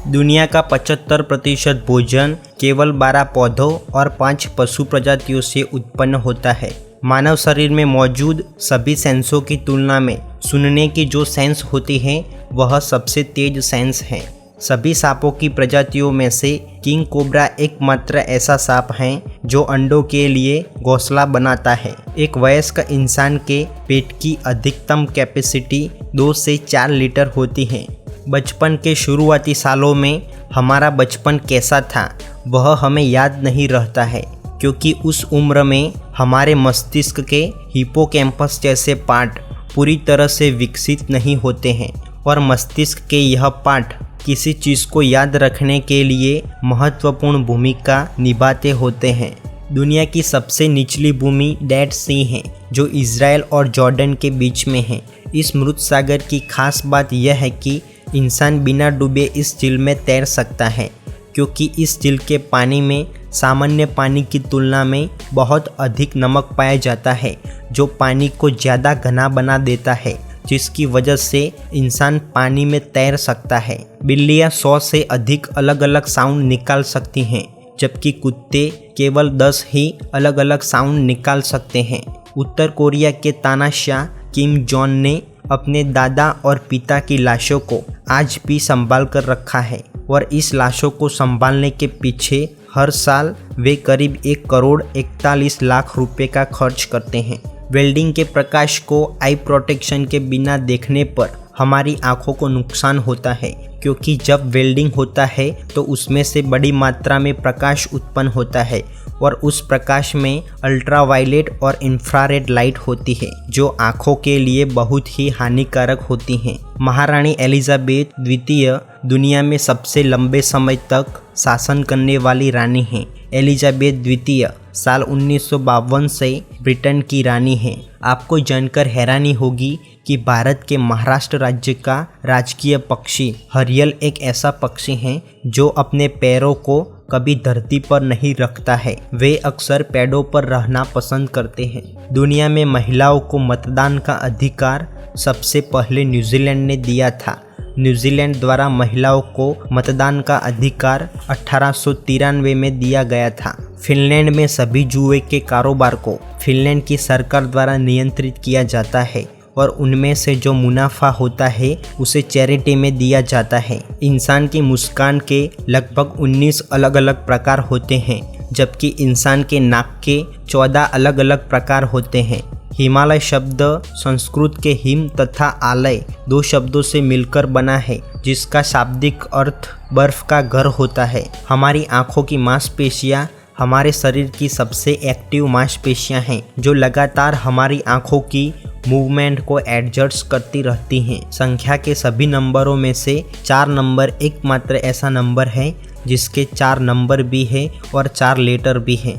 दुनिया का 75% भोजन केवल 12 पौधों और 5 पशु प्रजातियों से उत्पन्न होता है। मानव शरीर में मौजूद सभी सेंसों की तुलना में सुनने की जो सेंस होती है वह सबसे तेज सेंस है। सभी सांपों की प्रजातियों में से किंग कोबरा एकमात्र ऐसा सांप है जो अंडों के लिए घोंसला बनाता है। एक वयस्क इंसान के पेट की अधिकतम कैपेसिटी 2 से 4 लीटर होती है। बचपन के शुरुआती सालों में हमारा बचपन कैसा था वह हमें याद नहीं रहता है, क्योंकि उस उम्र में हमारे मस्तिष्क के हिप्पोकैम्पस जैसे पार्ट पूरी तरह से विकसित नहीं होते हैं और मस्तिष्क के यह पार्ट किसी चीज़ को याद रखने के लिए महत्वपूर्ण भूमिका निभाते होते हैं। दुनिया की सबसे निचली भूमि डेड सी है जो इज़राइल और जॉर्डन के बीच में है। इस मृत सागर की खास बात यह है कि इंसान बिना डूबे इस झील में तैर सकता है, क्योंकि इस झील के पानी में सामान्य पानी की तुलना में बहुत अधिक नमक पाया जाता है, जो पानी को ज़्यादा घना बना देता है, जिसकी वजह से इंसान पानी में तैर सकता है। बिल्लियाँ 100 से अधिक अलग अलग साउंड निकाल सकती हैं, जबकि कुत्ते केवल 10 ही अलग अलग साउंड निकाल सकते हैं। उत्तर कोरिया के तानाशाह किम जोंग ने अपने दादा और पिता की लाशों को आज भी संभाल कर रखा है और इस लाशों को संभालने के पीछे हर साल वे करीब 1 करोड़ 41 लाख रुपए का खर्च करते हैं। वेल्डिंग के प्रकाश को आई प्रोटेक्शन के बिना देखने पर हमारी आंखों को नुकसान होता है, क्योंकि जब वेल्डिंग होता है तो उसमें से बड़ी मात्रा में प्रकाश उत्पन्न होता है और उस प्रकाश में अल्ट्रावायलेट और इंफ्रारेड लाइट होती है, जो आँखों के लिए बहुत ही हानिकारक होती हैं। महारानी एलिजाबेथ द्वितीय दुनिया में सबसे लंबे समय तक शासन करने वाली रानी हैं। एलिजाबेथ द्वितीय साल 1952 से ब्रिटेन की रानी हैं। आपको जानकर हैरानी होगी कि भारत के महाराष्ट्र राज्य का राजकीय पक्षी हरियल एक ऐसा पक्षी है जो अपने पैरों को कभी धरती पर नहीं रखता है। वे अक्सर पेड़ों पर रहना पसंद करते हैं। दुनिया में महिलाओं को मतदान का अधिकार सबसे पहले न्यूजीलैंड ने दिया था। न्यूजीलैंड द्वारा महिलाओं को मतदान का अधिकार 1893 में दिया गया था। फिनलैंड में सभी जुए के कारोबार को फिनलैंड की सरकार द्वारा नियंत्रित किया जाता है और उनमें से जो मुनाफा होता है उसे चैरिटी में दिया जाता है। इंसान की मुस्कान के लगभग 19 अलग अलग प्रकार होते हैं, जबकि इंसान के नाक के 14 अलग अलग प्रकार होते हैं। हिमालय शब्द संस्कृत के हिम तथा आलय 2 शब्दों से मिलकर बना है, जिसका शाब्दिक अर्थ बर्फ का घर होता है। हमारी आँखों की मांसपेशियाँ हमारे शरीर की सबसे एक्टिव मांसपेशियाँ हैं, जो लगातार हमारी आँखों की मूवमेंट को एडजस्ट करती रहती हैं। संख्या के सभी नंबरों में से 4 नंबर एकमात्र ऐसा नंबर है जिसके 4 नंबर भी है और 4 लेटर भी हैं।